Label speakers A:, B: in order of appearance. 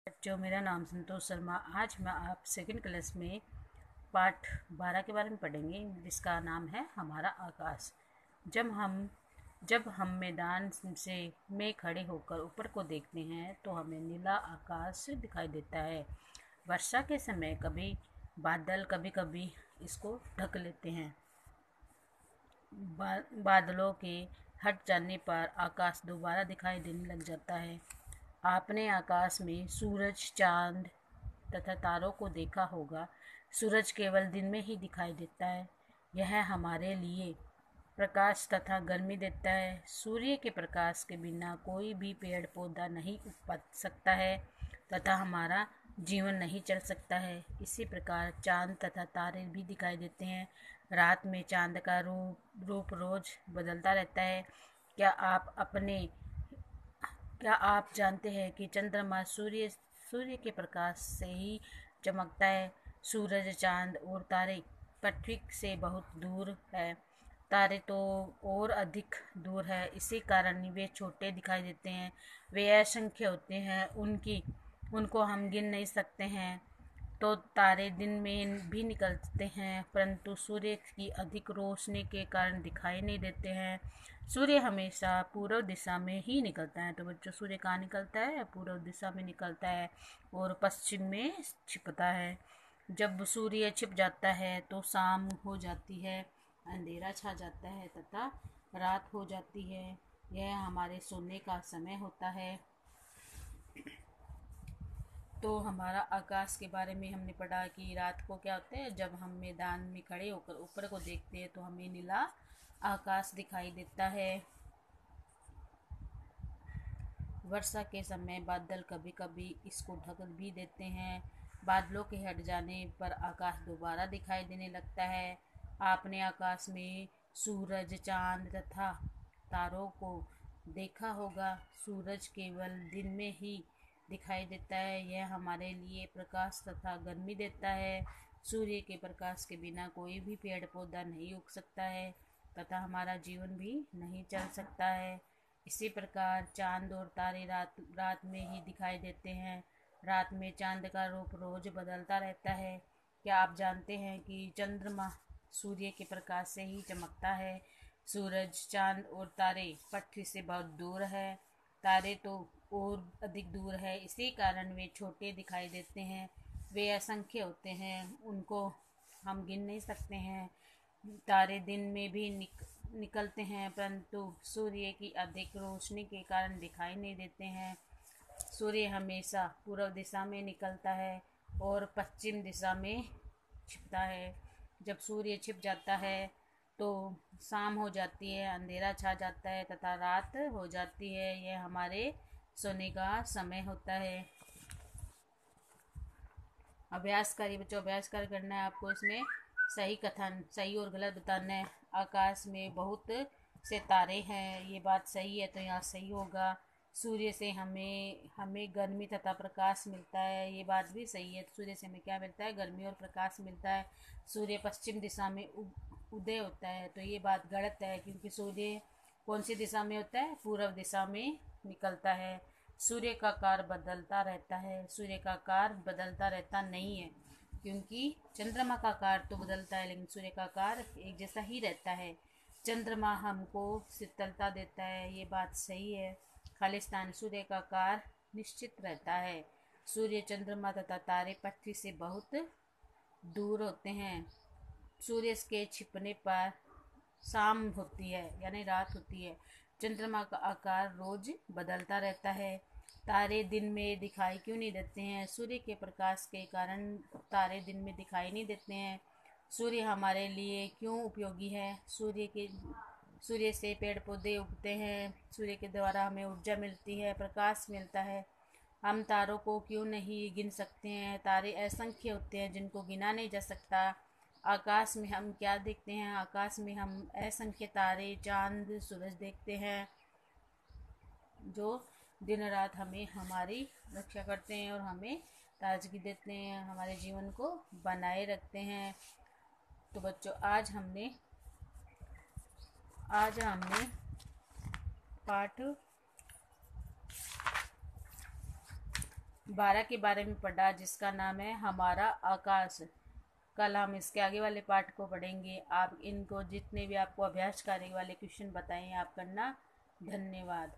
A: बच्चों, मेरा नाम संतोष शर्मा। आज मैं आप सेकंड क्लास में पाठ 12 के बारे में पढ़ेंगे, जिसका नाम है हमारा आकाश। जब हम मैदान से में खड़े होकर ऊपर को देखते हैं तो हमें नीला आकाश दिखाई देता है। वर्षा के समय कभी बादल कभी कभी इसको ढक लेते हैं। बादलों के हट जाने पर आकाश दोबारा दिखाई देने लग जाता है। आपने आकाश में सूरज, चांद तथा तारों को देखा होगा। सूरज केवल दिन में ही दिखाई देता है। यह हमारे लिए प्रकाश तथा गर्मी देता है। सूर्य के प्रकाश के बिना कोई भी पेड़ पौधा नहीं उग सकता है तथा हमारा जीवन नहीं चल सकता है। इसी प्रकार चांद तथा तारे भी दिखाई देते हैं। रात में चांद का रूप रोज बदलता रहता है। क्या आप जानते हैं कि चंद्रमा सूर्य के प्रकाश से ही चमकता है। सूरज, चांद और तारे पृथ्वी से बहुत दूर है। तारे तो और अधिक दूर है, इसी कारण वे छोटे दिखाई देते हैं। वे असंख्य होते हैं, उनको हम गिन नहीं सकते हैं। तो तारे दिन में भी निकलते हैं, परंतु सूर्य की अधिक रोशनी के कारण दिखाई नहीं देते हैं। सूर्य हमेशा पूर्व दिशा में ही निकलता है। तो बच्चों, सूर्य कहाँ निकलता है? पूर्व दिशा में निकलता है और पश्चिम में छिपता है। जब सूर्य छिप जाता है तो शाम हो जाती है, अंधेरा छा जाता है तथा रात हो जाती है। यह हमारे सोने का समय होता है। तो हमारा आकाश के बारे में हमने पढ़ा कि रात को क्या होता है, जब हम मैदान में खड़े होकर ऊपर को देखते हैं तो हमें नीला आकाश दिखाई देता है। वर्षा के समय बादल कभी कभी इसको ढक भी देते हैं। बादलों के हट जाने पर आकाश दोबारा दिखाई देने लगता है। आपने आकाश में सूरज, चांद तथा तारों को देखा होगा। सूरज केवल दिन में ही दिखाई देता है। यह हमारे लिए प्रकाश तथा गर्मी देता है। सूर्य के प्रकाश के बिना कोई भी पेड़ पौधा नहीं उग सकता है तथा हमारा जीवन भी नहीं चल सकता है। इसी प्रकार चांद और तारे रात में ही दिखाई देते हैं। रात में चांद का रूप रोज बदलता रहता है। क्या आप जानते हैं कि चंद्रमा सूर्य के प्रकाश से ही चमकता है? सूरज, चांद और तारे पृथ्वी से बहुत दूर है। तारे तो और अधिक दूर है, इसी कारण वे छोटे दिखाई देते हैं। वे असंख्य होते हैं, उनको हम गिन नहीं सकते हैं। तारे दिन में भी निकलते हैं, परंतु सूर्य की अधिक रोशनी के कारण दिखाई नहीं देते हैं। सूर्य हमेशा पूर्व दिशा में निकलता है और पश्चिम दिशा में छिपता है। जब सूर्य छिप जाता है तो शाम हो जाती है, अंधेरा छा जाता है तथा रात हो जाती है। यह हमारे सोने का समय होता है। अभ्यास करिए बच्चों, अभ्यास कर करना है आपको। इसमें सही और गलत बताना है। आकाश में बहुत से तारे हैं, ये बात सही है तो यहाँ सही होगा। सूर्य से हमें हमें गर्मी तथा प्रकाश मिलता है, ये बात भी सही है। सूर्य से हमें क्या मिलता है? गर्मी और प्रकाश मिलता है। सूर्य पश्चिम दिशा में उदय होता है, तो ये बात गलत है, क्योंकि सूर्य कौन सी दिशा में होता है? पूर्व दिशा में निकलता है। सूर्य का आकार बदलता रहता है। सूर्य का आकार बदलता रहता नहीं है, क्योंकि चंद्रमा का आकार तो बदलता है लेकिन सूर्य का आकार एक जैसा ही रहता है। चंद्रमा हमको शीतलता देता है, ये बात सही है। खालिस्तान सूर्य का आकार निश्चित रहता है। सूर्य, चंद्रमा तथा तारे पृथ्वी से बहुत दूर होते हैं। सूर्य के छिपने पर शाम होती है, यानी रात होती है। चंद्रमा का आकार रोज बदलता रहता है। तारे दिन में दिखाई क्यों नहीं देते हैं? सूर्य के प्रकाश के कारण तारे दिन में दिखाई नहीं देते हैं। सूर्य हमारे लिए क्यों उपयोगी है? सूर्य से पेड़ पौधे उगते हैं। सूर्य के द्वारा हमें ऊर्जा मिलती है, प्रकाश मिलता है। हम तारों को क्यों नहीं गिन सकते हैं? तारे असंख्य होते हैं, जिनको गिना नहीं जा सकता। आकाश में हम क्या देखते हैं? आकाश में हम असंख्य तारे, चांद, सूरज देखते हैं, जो दिन रात हमें हमारी रक्षा करते हैं और हमें ताजगी देते हैं, हमारे जीवन को बनाए रखते हैं। तो बच्चों, आज हमने पाठ 12 के बारे में पढ़ा जिसका नाम है हमारा आकाश। कल हम इसके आगे वाले पार्ट को पढ़ेंगे। आप इनको जितने भी आपको अभ्यास कार्य वाले क्वेश्चन बताएं आप करना। धन्यवाद।